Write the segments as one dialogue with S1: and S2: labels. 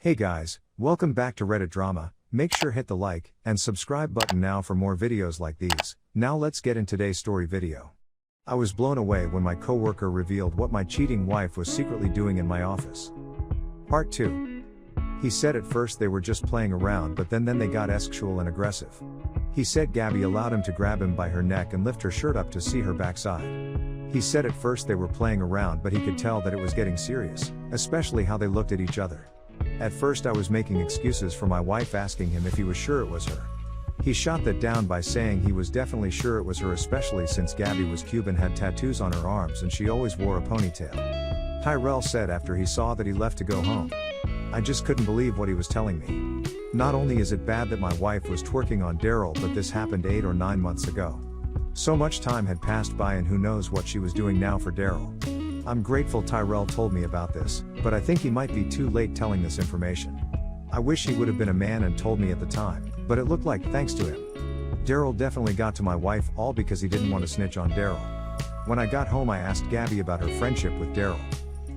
S1: Hey guys, welcome back to Reddit Drama. Make sure hit the like and subscribe button now for more videos like these. Now let's get in today's story video. I was blown away when my coworker revealed what my cheating wife was secretly doing in my office. Part 2. He said at first they were just playing around, but then they got sexual and aggressive. He said Gabby allowed him to grab him by her neck and lift her shirt up to see her backside. He said at first they were playing around, but he could tell that it was getting serious, especially how they looked at each other. At first I was making excuses for my wife, asking him if he was sure it was her. He shot that down by saying he was definitely sure it was her, especially since Gabby was Cuban, had tattoos on her arms, and she always wore a ponytail. Tyrell said after he saw that he left to go home. I just couldn't believe what he was telling me. Not only is it bad that my wife was twerking on Daryl, but this happened 8 or 9 months ago. So much time had passed by, and who knows what she was doing now for Daryl. I'm grateful Tyrell told me about this, but I think he might be too late telling this information. I wish he would have been a man and told me at the time, but it looked like thanks to him, Daryl definitely got to my wife, all because he didn't want to snitch on Daryl. When I got home I asked Gabby about her friendship with Daryl.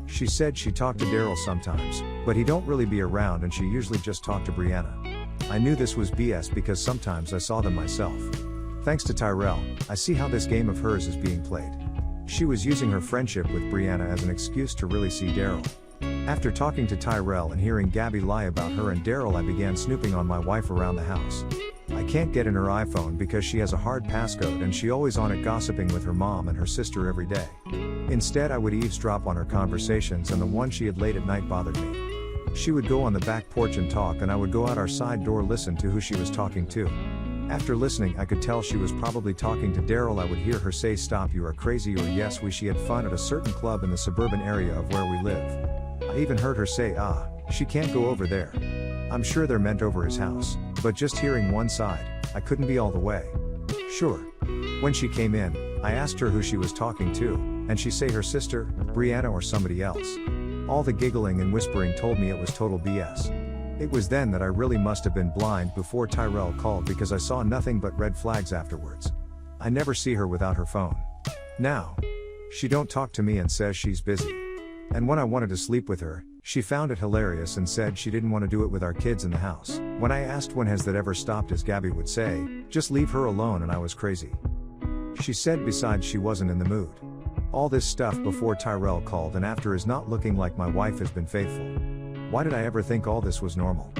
S1: She said she talked to Daryl sometimes, but he don't really be around, and she usually just talked to Brianna. I knew this was BS because sometimes I saw them myself. Thanks to Tyrell, I see how this game of hers is being played. She was using her friendship with Brianna as an excuse to really see Daryl. After talking to Tyrell and hearing Gabby lie about her and Daryl, I began snooping on my wife around the house. I can't get in her iPhone because she has a hard passcode, and she always on it gossiping with her mom and her sister every day. Instead I would eavesdrop on her conversations, and the one she had late at night bothered me. She would go on the back porch and talk, and I would go out our side door, listen to who she was talking to. After listening I could tell she was probably talking to Daryl. I would hear her say, "Stop, you are crazy," or "Yes, she had fun at a certain club in the suburban area of where we live." I even heard her say, "She can't go over there." I'm sure they're meant over his house, but just hearing one side, I couldn't be all the way sure. When she came in, I asked her who she was talking to, and she say her sister, Brianna, or somebody else. All the giggling and whispering told me it was total BS. It was then that I really must have been blind before Tyrell called, because I saw nothing but red flags afterwards. I never see her without her phone. Now, she don't talk to me and says she's busy. And when I wanted to sleep with her, she found it hilarious and said she didn't want to do it with our kids in the house. When I asked when has that ever stopped, as Gabby would say, "Just leave her alone," and I was crazy. She said besides she wasn't in the mood. All this stuff before Tyrell called, and after is not looking like my wife has been faithful. Why did I ever think all this was normal?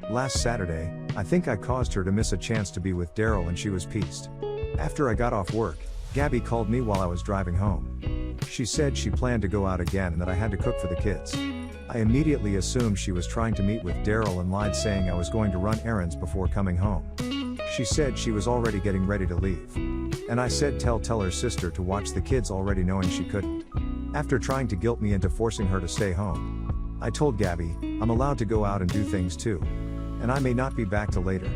S1: Last Saturday, I think I caused her to miss a chance to be with Daryl, and she was pissed. After I got off work, Gabby called me while I was driving home. She said she planned to go out again and that I had to cook for the kids. I immediately assumed she was trying to meet with Daryl and lied, saying I was going to run errands before coming home. She said she was already getting ready to leave. And I said tell her sister to watch the kids, already knowing she couldn't. After trying to guilt me into forcing her to stay home, I told Gabby, I'm allowed to go out and do things too. And I may not be back till later.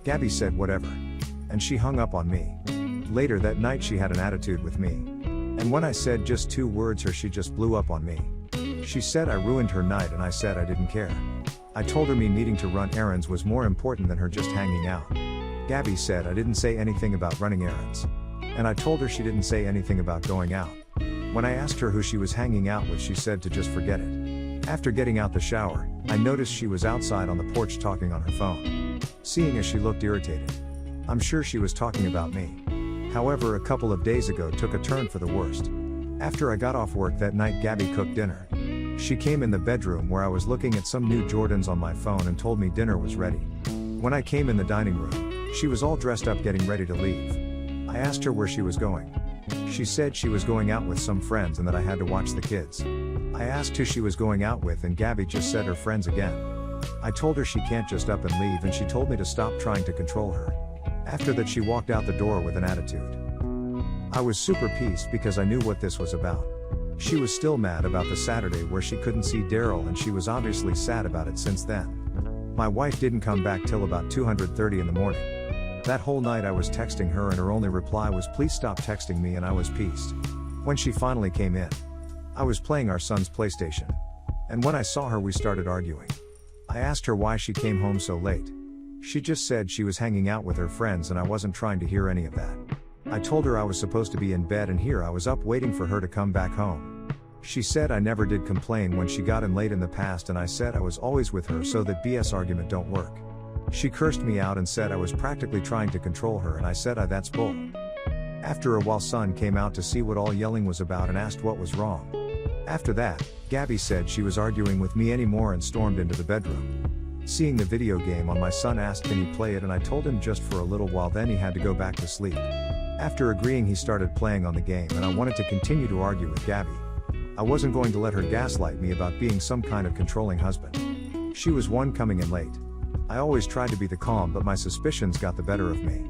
S1: Gabby said whatever. And she hung up on me. Later that night she had an attitude with me. And when I said just 2 words she just blew up on me. She said I ruined her night, and I said I didn't care. I told her me needing to run errands was more important than her just hanging out. Gabby said I didn't say anything about running errands. And I told her she didn't say anything about going out. When I asked her who she was hanging out with, she said to just forget it. After getting out the shower, I noticed she was outside on the porch talking on her phone. Seeing as she looked irritated, I'm sure she was talking about me. However, a couple of days ago took a turn for the worst. After I got off work that night, Gabby cooked dinner. She came in the bedroom where I was looking at some new Jordans on my phone and told me dinner was ready. When I came in the dining room, she was all dressed up getting ready to leave. I asked her where she was going. She said she was going out with some friends and that I had to watch the kids. I asked who she was going out with, and Gabby just said her friends again. I told her she can't just up and leave, and she told me to stop trying to control her. After that she walked out the door with an attitude. I was super pissed because I knew what this was about. She was still mad about the Saturday where she couldn't see Daryl, and she was obviously sad about it since then. My wife didn't come back till about 2:30 in the morning. That whole night I was texting her, and her only reply was "Please stop texting me," and I was pissed. When she finally came in, I was playing our son's PlayStation. And when I saw her we started arguing. I asked her why she came home so late. She just said she was hanging out with her friends, and I wasn't trying to hear any of that. I told her I was supposed to be in bed, and here I was up waiting for her to come back home. She said I never did complain when she got in late in the past, and I said I was always with her so that BS argument don't work. She cursed me out and said I was practically trying to control her, and I said that's bull. After a while, son came out to see what all yelling was about and asked what was wrong. After that, Gabby said she was arguing with me anymore and stormed into the bedroom. Seeing the video game on, my son asked can he play it, and I told him just for a little while, then he had to go back to sleep. After agreeing, he started playing on the game, and I wanted to continue to argue with Gabby. I wasn't going to let her gaslight me about being some kind of controlling husband. She was one coming in late. I always tried to be the calm, but my suspicions got the better of me.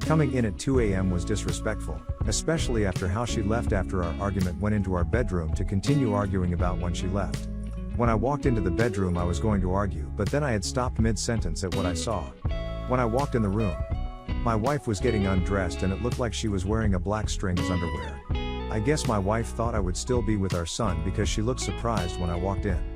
S1: Coming in at 2 a.m. was disrespectful, especially after how she left after our argument, went into our bedroom to continue arguing about when she left. When I walked into the bedroom, I was going to argue, but then I had stopped mid-sentence at what I saw. When I walked in the room, my wife was getting undressed and it looked like she was wearing a black string as underwear. I guess my wife thought I would still be with our son because she looked surprised when I walked in.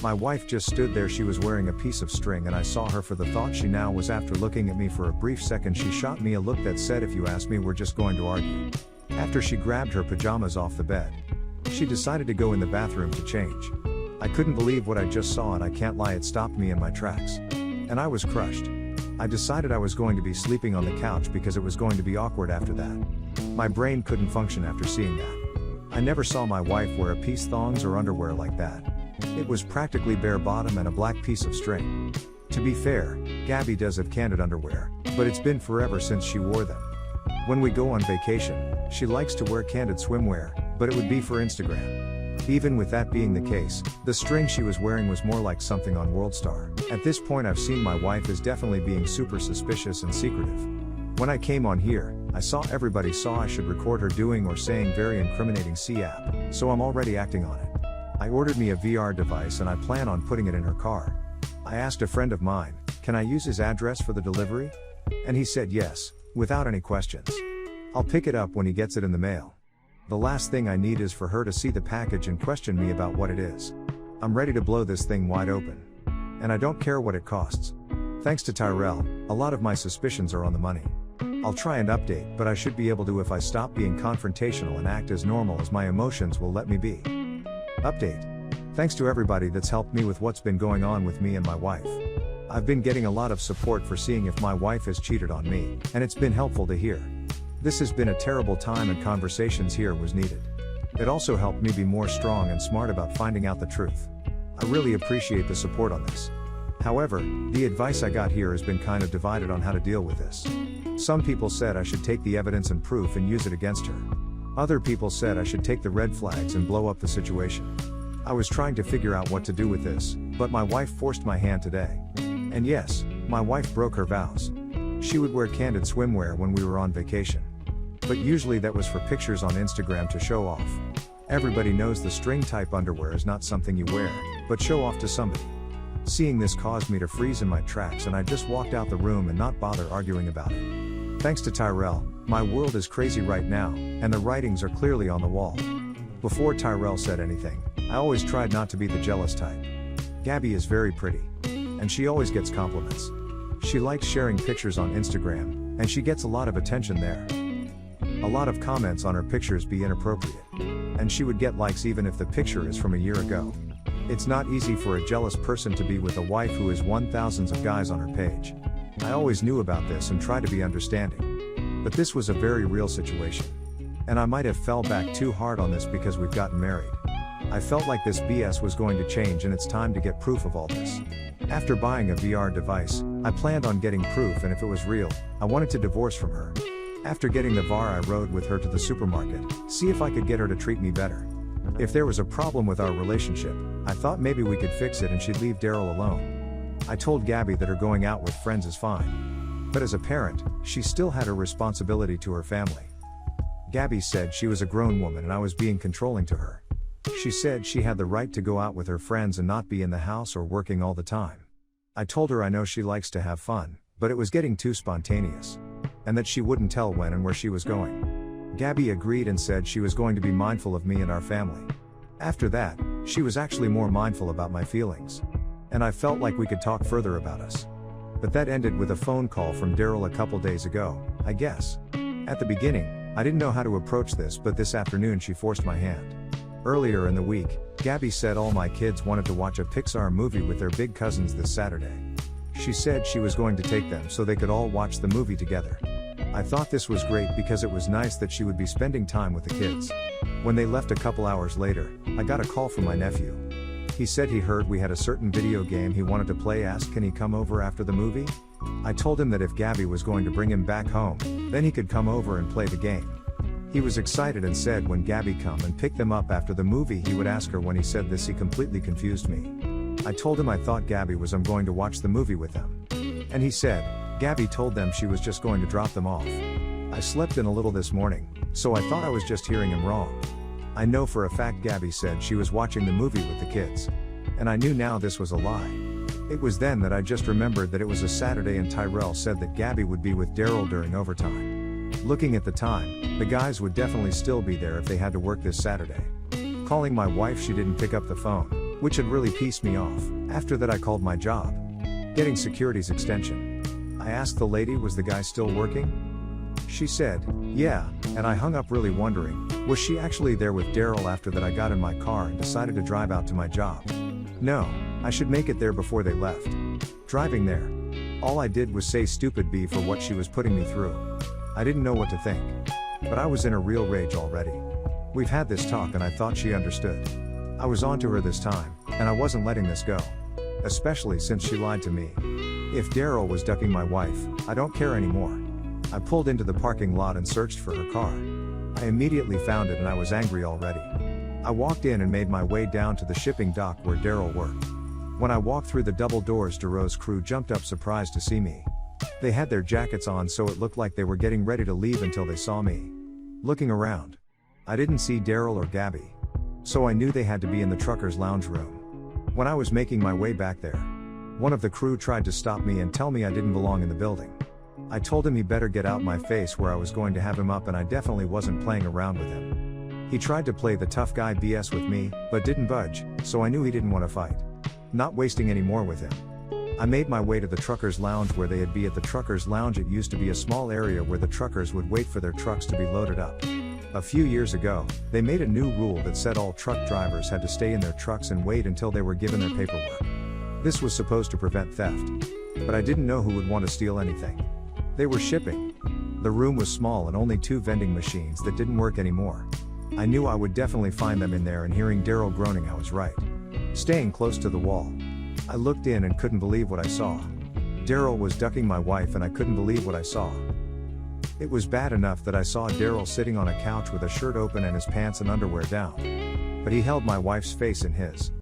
S1: My wife just stood there. She was wearing a piece of string and I saw her for the thought she now was. After looking at me for a brief second, she shot me a look that said, if you ask me, we're just going to argue. After she grabbed her pajamas off the bed, she decided to go in the bathroom to change. I couldn't believe what I just saw, and I can't lie, it stopped me in my tracks. And I was crushed. I decided I was going to be sleeping on the couch because it was going to be awkward after that. My brain couldn't function after seeing that. I never saw my wife wear a piece thongs or underwear like that. It was practically bare bottom and a black piece of string. To be fair, Gabby does have candid underwear, but it's been forever since she wore them. When we go on vacation, she likes to wear candid swimwear, but it would be for Instagram. Even with that being the case, the string she was wearing was more like something on WorldStar. At this point, I've seen my wife is definitely being super suspicious and secretive. When I came on here, I saw everybody saw I should record her doing or saying very incriminating C-app, so I'm already acting on it. I ordered me a VR device and I plan on putting it in her car. I asked a friend of mine, can I use his address for the delivery? And he said yes, without any questions. I'll pick it up when he gets it in the mail. The last thing I need is for her to see the package and question me about what it is. I'm ready to blow this thing wide open. And I don't care what it costs. Thanks to Tyrell, a lot of my suspicions are on the money. I'll try and update, but I should be able to if I stop being confrontational and act as normal as my emotions will let me be. Update. Thanks to everybody that's helped me with what's been going on with me and my wife. I've been getting a lot of support for seeing if my wife has cheated on me, and it's been helpful to hear. This has been a terrible time and conversations here was needed. It also helped me be more strong and smart about finding out the truth. I really appreciate the support on this. However, the advice I got here has been kind of divided on how to deal with this. Some people said I should take the evidence and proof and use it against her. Other people said I should take the red flags and blow up the situation. I was trying to figure out what to do with this, but my wife forced my hand today. And yes, my wife broke her vows. She would wear candid swimwear when we were on vacation. But usually that was for pictures on Instagram to show off. Everybody knows the string type underwear is not something you wear, but show off to somebody. Seeing this caused me to freeze in my tracks, and I just walked out the room and not bother arguing about it. Thanks to Tyrell, my world is crazy right now, and the writings are clearly on the wall. Before Tyrell said anything, I always tried not to be the jealous type. Gabby is very pretty. And she always gets compliments. She likes sharing pictures on Instagram, and she gets a lot of attention there. A lot of comments on her pictures be inappropriate. And she would get likes even if the picture is from a year ago. It's not easy for a jealous person to be with a wife who has won thousands of guys on her page. I always knew about this and tried to be understanding. But this was a very real situation. And I might have fell back too hard on this because we've gotten married. I felt like this BS was going to change, and it's time to get proof of all this. After buying a VR device, I planned on getting proof, and if it was real, I wanted to divorce from her. After getting the VR, I rode with her to the supermarket, see if I could get her to treat me better. If there was a problem with our relationship, I thought maybe we could fix it and she'd leave Daryl alone. I told Gabby that her going out with friends is fine. But as a parent, she still had her responsibility to her family. Gabby said she was a grown woman and I was being controlling to her. She said she had the right to go out with her friends and not be in the house or working all the time. I told her I know she likes to have fun, but it was getting too spontaneous. And that she wouldn't tell when and where she was going. Gabby agreed and said she was going to be mindful of me and our family. After that, she was actually more mindful about my feelings. And I felt like we could talk further about us. But that ended with a phone call from Daryl a couple days ago, I guess. At the beginning, I didn't know how to approach this, but this afternoon she forced my hand. Earlier in the week, Gabby said all my kids wanted to watch a Pixar movie with their big cousins this Saturday. She said she was going to take them so they could all watch the movie together. I thought this was great because it was nice that she would be spending time with the kids. When they left a couple hours later, I got a call from my nephew. He said he heard we had a certain video game he wanted to play. Asked can he come over after the movie? I told him that if Gabby was going to bring him back home, then he could come over and play the game. He was excited and said when Gabby come and pick them up after the movie he would ask her. When he said this he completely confused me. I told him I thought Gabby was going to watch the movie with them. And he said, Gabby told them she was just going to drop them off. I slept in a little this morning, so I thought I was just hearing him wrong. I know for a fact Gabby said she was watching the movie with the kids. And I knew now this was a lie. It was then that I just remembered that it was a Saturday and Tyrell said that Gabby would be with Daryl during overtime. Looking at the time, the guys would definitely still be there if they had to work this Saturday. Calling my wife, she didn't pick up the phone, which had really pissed me off. After that I called my job. Getting security's extension. I asked the lady, was the guy still working? She said, yeah, and I hung up really wondering, was she actually there with Daryl? After that I got in my car and decided to drive out to my job. No, I should make it there before they left. Driving there, all I did was say stupid B for what she was putting me through. I didn't know what to think. But I was in a real rage already. We've had this talk and I thought she understood. I was on to her this time, and I wasn't letting this go. Especially since she lied to me. If Daryl was ducking my wife, I don't care anymore. I pulled into the parking lot and searched for her car. I immediately found it and I was angry already. I walked in and made my way down to the shipping dock where Daryl worked. When I walked through the double doors, Darrow's crew jumped up surprised to see me. They had their jackets on, so it looked like they were getting ready to leave until they saw me. Looking around, I didn't see Daryl or Gabby. So I knew they had to be in the trucker's lounge room. When I was making my way back there, one of the crew tried to stop me and tell me I didn't belong in the building. I told him he better get out my face, where I was going to have him up and I definitely wasn't playing around with him. He tried to play the tough guy BS with me, but didn't budge, so I knew he didn't want to fight. Not wasting any more with him. I made my way to the truckers' lounge where they'd be. At the truckers' lounge, it used to be a small area where the truckers would wait for their trucks to be loaded up. A few years ago, they made a new rule that said all truck drivers had to stay in their trucks and wait until they were given their paperwork. This was supposed to prevent theft. But I didn't know who would want to steal anything. They were shipping. The room was small and only 2 vending machines that didn't work anymore. I knew I would definitely find them in there, and hearing Daryl groaning, I was right. Staying close to the wall, I looked in and couldn't believe what I saw. Daryl was ducking my wife and I couldn't believe what I saw. It was bad enough that I saw Daryl sitting on a couch with a shirt open and his pants and underwear down. But he held my wife's face in his.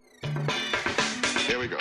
S2: Here we go.